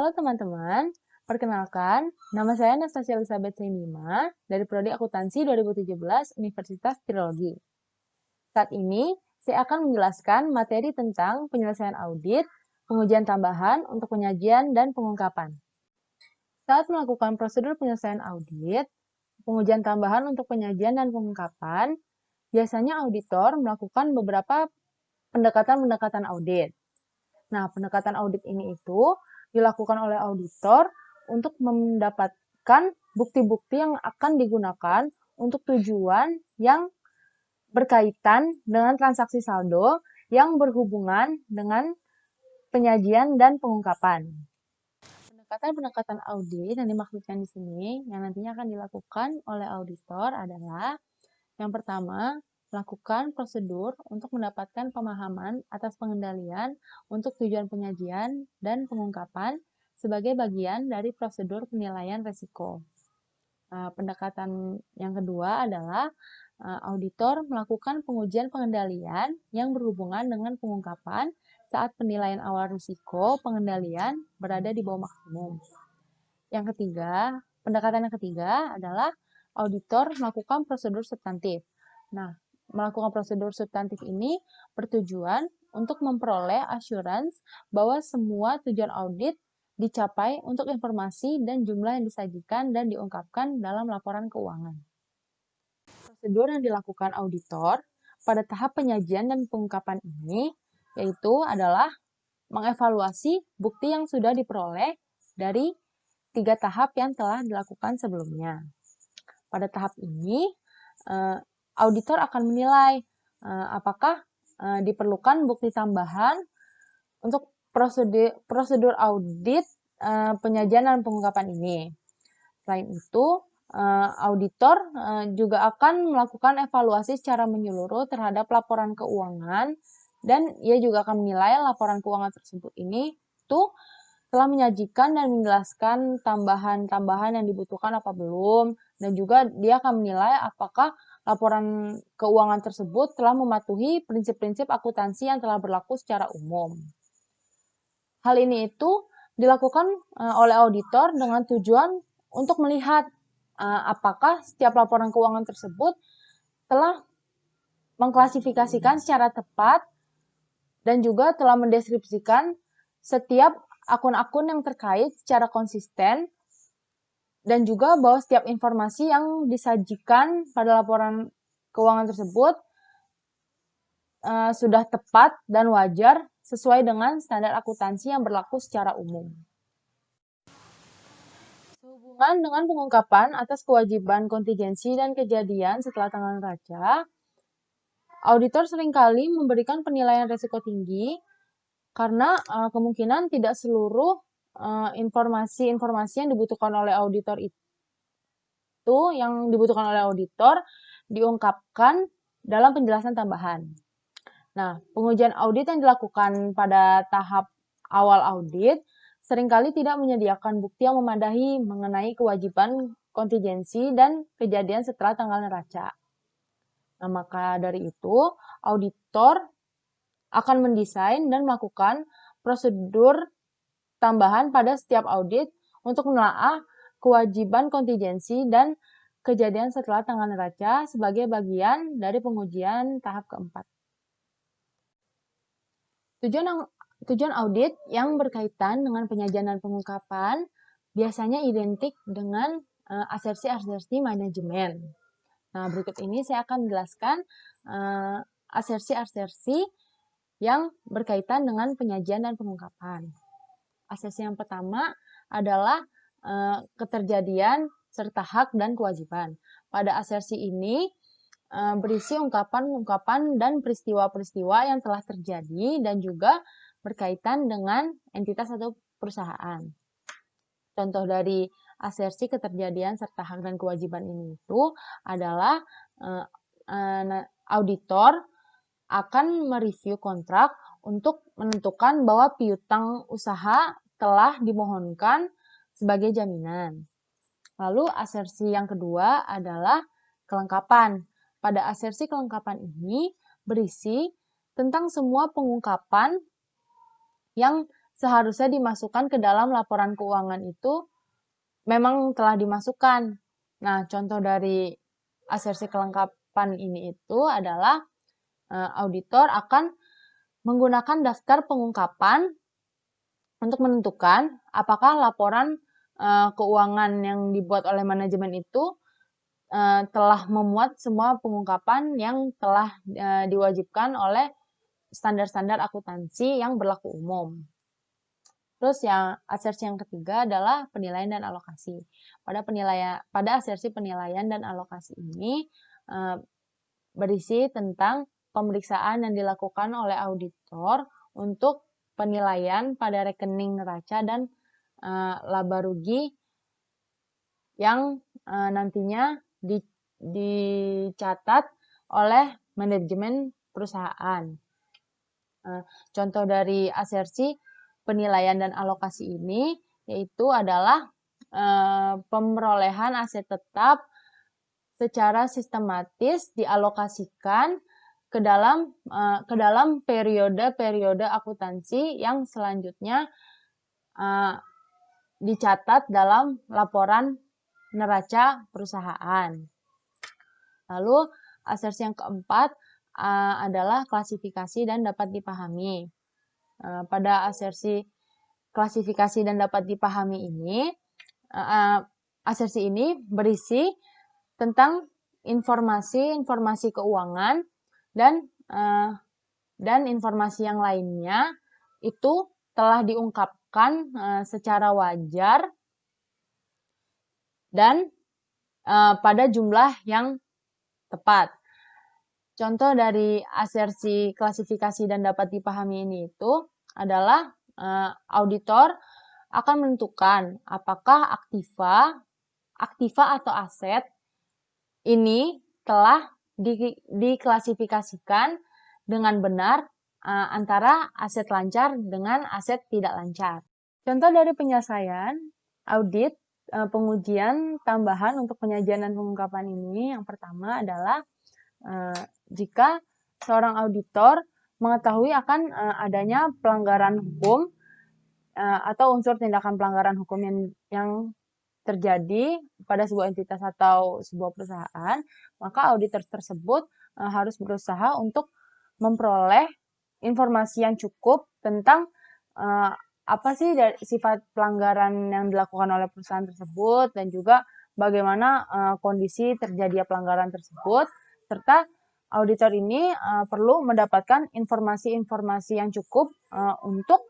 Halo teman-teman, perkenalkan, nama saya Anastasia Elizabeth Sainima dari Prodi Akuntansi 2017 Universitas Trilogi. Saat ini, saya akan menjelaskan materi tentang penyelesaian audit, pengujian tambahan untuk penyajian dan pengungkapan. Saat melakukan prosedur penyelesaian audit, pengujian tambahan untuk penyajian dan pengungkapan, biasanya auditor melakukan beberapa pendekatan-pendekatan audit. Nah, pendekatan audit ini itu dilakukan oleh auditor untuk mendapatkan bukti-bukti yang akan digunakan untuk tujuan yang berkaitan dengan transaksi saldo yang berhubungan dengan penyajian dan pengungkapan. Pendekatan-pendekatan audit yang dimaksudkan di sini yang nantinya akan dilakukan oleh auditor adalah yang pertama, lakukan prosedur untuk mendapatkan pemahaman atas pengendalian untuk tujuan penyajian dan pengungkapan sebagai bagian dari prosedur penilaian risiko. Pendekatan yang kedua adalah auditor melakukan pengujian pengendalian yang berhubungan dengan pengungkapan saat penilaian awal risiko pengendalian berada di bawah maksimum. Yang ketiga, pendekatan yang ketiga adalah auditor melakukan prosedur substantif. Nah, melakukan prosedur substantif ini bertujuan untuk memperoleh assurance bahwa semua tujuan audit dicapai untuk informasi dan jumlah yang disajikan dan diungkapkan dalam laporan keuangan. Prosedur yang dilakukan auditor pada tahap penyajian dan pengungkapan ini yaitu adalah mengevaluasi bukti yang sudah diperoleh dari 3 tahap yang telah dilakukan sebelumnya. Pada tahap ini, auditor akan menilai apakah diperlukan bukti tambahan untuk prosedur audit penyajian dan pengungkapan ini. Selain itu, auditor juga akan melakukan evaluasi secara menyeluruh terhadap laporan keuangan dan ia juga akan menilai laporan keuangan tersebut ini tuh telah menyajikan dan menjelaskan tambahan-tambahan yang dibutuhkan apa belum, dan juga dia akan menilai apakah laporan keuangan tersebut telah mematuhi prinsip-prinsip akuntansi yang telah berlaku secara umum. Hal ini itu dilakukan oleh auditor dengan tujuan untuk melihat apakah setiap laporan keuangan tersebut telah mengklasifikasikan secara tepat dan juga telah mendeskripsikan setiap akun-akun yang terkait secara konsisten dan juga bahwa setiap informasi yang disajikan pada laporan keuangan tersebut sudah tepat dan wajar sesuai dengan standar akuntansi yang berlaku secara umum. Sehubungan dengan pengungkapan atas kewajiban kontingensi dan kejadian setelah tanggal neraca, auditor seringkali memberikan penilaian risiko tinggi karena kemungkinan tidak seluruh informasi-informasi yang dibutuhkan oleh auditor diungkapkan dalam penjelasan tambahan. Nah, pengujian audit yang dilakukan pada tahap awal audit seringkali tidak menyediakan bukti yang memadai mengenai kewajiban kontingensi dan kejadian setelah tanggal neraca. Nah, maka dari itu, auditor akan mendesain dan melakukan prosedur tambahan pada setiap audit untuk menelaah kewajiban kontingensi dan kejadian setelah tanggal neraca sebagai bagian dari pengujian tahap keempat. Tujuan audit yang berkaitan dengan penyajian dan pengungkapan biasanya identik dengan asersi-asersi manajemen. Nah, berikut ini saya akan menjelaskan asersi-asersi yang berkaitan dengan penyajian dan pengungkapan. Asersi yang pertama adalah keterjadian serta hak dan kewajiban. Pada asersi ini berisi ungkapan-ungkapan dan peristiwa-peristiwa yang telah terjadi dan juga berkaitan dengan entitas atau perusahaan. Contoh dari asersi keterjadian serta hak dan kewajiban ini itu adalah auditor akan mereview kontrak untuk menentukan bahwa piutang usaha telah dimohonkan sebagai jaminan. Lalu asersi yang kedua adalah kelengkapan. Pada asersi kelengkapan ini berisi tentang semua pengungkapan yang seharusnya dimasukkan ke dalam laporan keuangan itu memang telah dimasukkan. Nah, contoh dari asersi kelengkapan ini itu adalah auditor akan menggunakan daftar pengungkapan untuk menentukan apakah laporan keuangan yang dibuat oleh manajemen itu telah memuat semua pengungkapan yang telah diwajibkan oleh standar-standar akuntansi yang berlaku umum. Terus yang asersi yang ketiga adalah penilaian dan alokasi. Pada asersi penilaian dan alokasi ini berisi tentang pemeriksaan yang dilakukan oleh auditor untuk penilaian pada rekening neraca dan laba rugi yang nantinya dicatat oleh manajemen perusahaan. Contoh dari asersi penilaian dan alokasi ini yaitu adalah pemerolehan aset tetap secara sistematis dialokasikan ke dalam periode-periode akuntansi yang selanjutnya dicatat dalam laporan neraca perusahaan. Lalu asersi yang keempat adalah klasifikasi dan dapat dipahami. Pada asersi klasifikasi dan dapat dipahami ini, asersi ini berisi tentang informasi keuangan dan informasi yang lainnya itu telah diungkapkan secara wajar dan pada jumlah yang tepat. Contoh dari asersi klasifikasi dan dapat dipahami ini itu adalah auditor akan menentukan apakah aktiva atau aset ini telah diklasifikasikan dengan benar antara aset lancar dengan aset tidak lancar. Contoh dari penyelesaian audit pengujian tambahan untuk penyajian dan pengungkapan ini, yang pertama adalah jika seorang auditor mengetahui akan adanya pelanggaran hukum atau unsur tindakan pelanggaran hukum yang terjadi pada sebuah entitas atau sebuah perusahaan, maka auditor tersebut harus berusaha untuk memperoleh informasi yang cukup tentang apa sih sifat pelanggaran yang dilakukan oleh perusahaan tersebut dan juga bagaimana kondisi terjadinya pelanggaran tersebut, serta auditor ini perlu mendapatkan informasi-informasi yang cukup untuk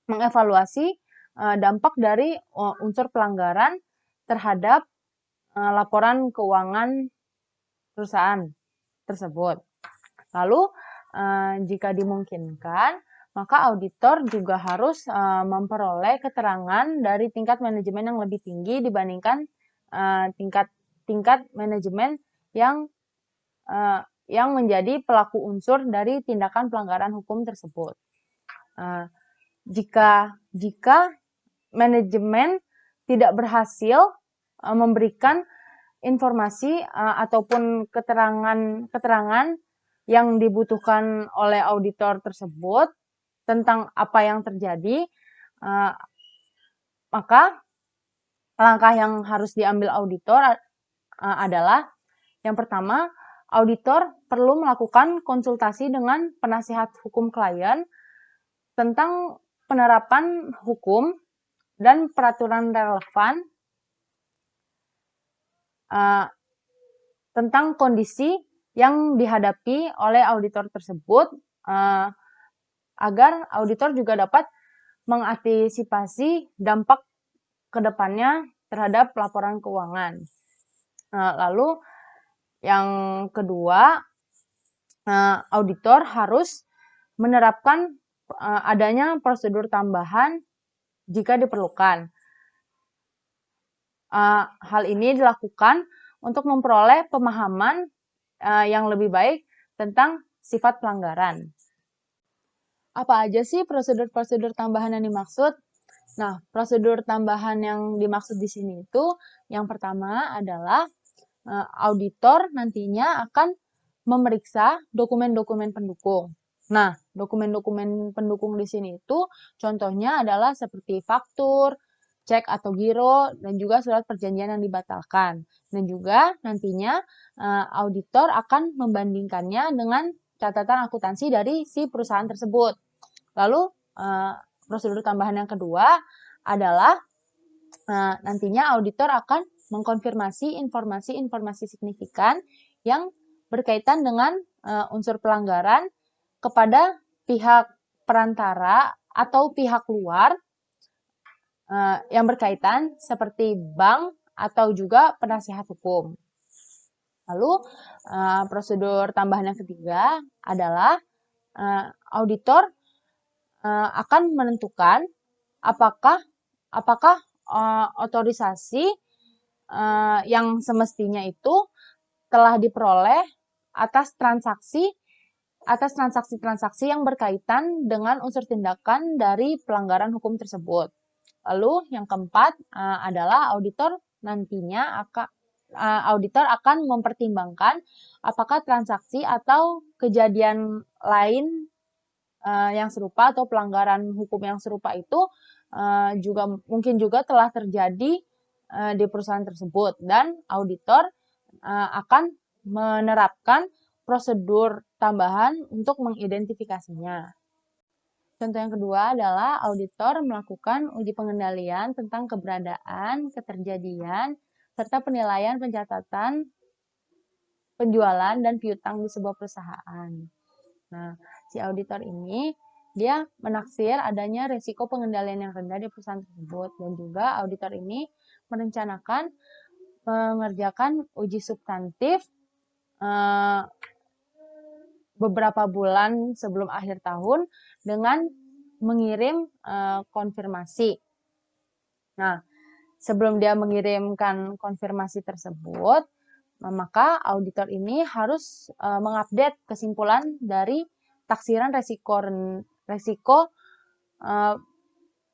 mengevaluasi dampak dari unsur pelanggaran terhadap laporan keuangan perusahaan tersebut. Lalu, jika dimungkinkan, maka auditor juga harus memperoleh keterangan dari tingkat manajemen yang lebih tinggi dibandingkan tingkat manajemen yang menjadi pelaku unsur dari tindakan pelanggaran hukum tersebut. Jika manajemen tidak berhasil memberikan informasi ataupun keterangan yang dibutuhkan oleh auditor tersebut tentang apa yang terjadi, maka langkah yang harus diambil auditor adalah yang pertama, auditor perlu melakukan konsultasi dengan penasihat hukum klien tentang penerapan hukum dan peraturan relevan tentang kondisi yang dihadapi oleh auditor tersebut agar auditor juga dapat mengantisipasi dampak ke depannya terhadap laporan keuangan. Lalu yang kedua, auditor harus menerapkan adanya prosedur tambahan jika diperlukan. Hal ini dilakukan untuk memperoleh pemahaman yang lebih baik tentang sifat pelanggaran. Apa aja sih prosedur-prosedur tambahan yang dimaksud? Nah, prosedur tambahan yang dimaksud di sini itu yang pertama adalah auditor nantinya akan memeriksa dokumen-dokumen pendukung. Nah, dokumen-dokumen pendukung di sini itu contohnya adalah seperti faktur, cek atau giro, dan juga surat perjanjian yang dibatalkan. Dan juga nantinya auditor akan membandingkannya dengan catatan akuntansi dari si perusahaan tersebut. Lalu prosedur tambahan yang kedua adalah nantinya auditor akan mengkonfirmasi informasi-informasi signifikan yang berkaitan dengan unsur pelanggaran kepada pihak perantara atau pihak luar yang berkaitan seperti bank atau juga penasihat hukum. Lalu prosedur tambahan yang ketiga adalah auditor akan menentukan apakah otorisasi yang semestinya itu telah diperoleh atas transaksi-transaksi yang berkaitan dengan unsur tindakan dari pelanggaran hukum tersebut. Lalu yang keempat adalah auditor akan mempertimbangkan apakah transaksi atau kejadian lain yang serupa atau pelanggaran hukum yang serupa itu mungkin juga telah terjadi di perusahaan tersebut, dan auditor akan menerapkan prosedur tambahan untuk mengidentifikasinya. Contoh yang kedua adalah auditor melakukan uji pengendalian tentang keberadaan, keterjadian, serta penilaian pencatatan penjualan dan piutang di sebuah perusahaan. Nah, si auditor ini dia menaksir adanya risiko pengendalian yang rendah di perusahaan tersebut, dan juga auditor ini merencanakan mengerjakan uji substantif beberapa bulan sebelum akhir tahun dengan mengirim konfirmasi. Nah, sebelum dia mengirimkan konfirmasi tersebut, maka auditor ini harus mengupdate kesimpulan dari taksiran resiko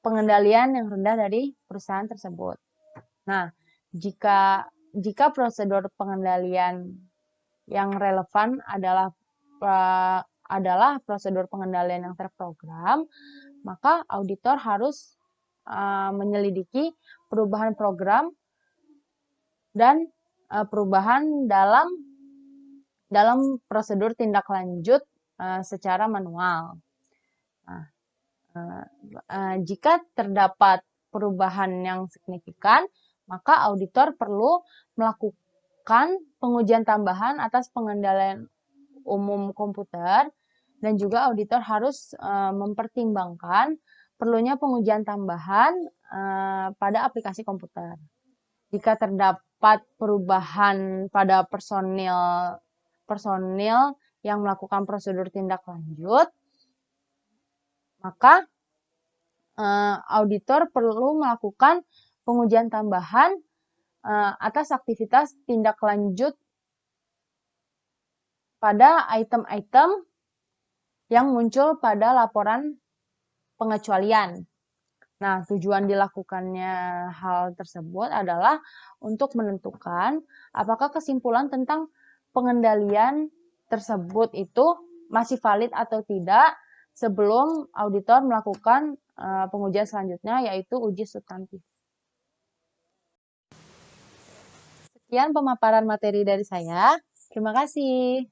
pengendalian yang rendah dari perusahaan tersebut. Nah, jika prosedur pengendalian yang relevan adalah prosedur pengendalian yang terprogram, maka auditor harus menyelidiki perubahan program dan perubahan dalam prosedur tindak lanjut secara manual. Nah, jika terdapat perubahan yang signifikan, maka auditor perlu melakukan pengujian tambahan atas pengendalian umum komputer, dan juga auditor harus mempertimbangkan perlunya pengujian tambahan pada aplikasi komputer. Jika terdapat perubahan pada personil yang melakukan prosedur tindak lanjut, maka auditor perlu melakukan pengujian tambahan atas aktivitas tindak lanjut pada item-item yang muncul pada laporan pengecualian. Nah, tujuan dilakukannya hal tersebut adalah untuk menentukan apakah kesimpulan tentang pengendalian tersebut itu masih valid atau tidak sebelum auditor melakukan pengujian selanjutnya, yaitu uji substantif. Sekian pemaparan materi dari saya. Terima kasih.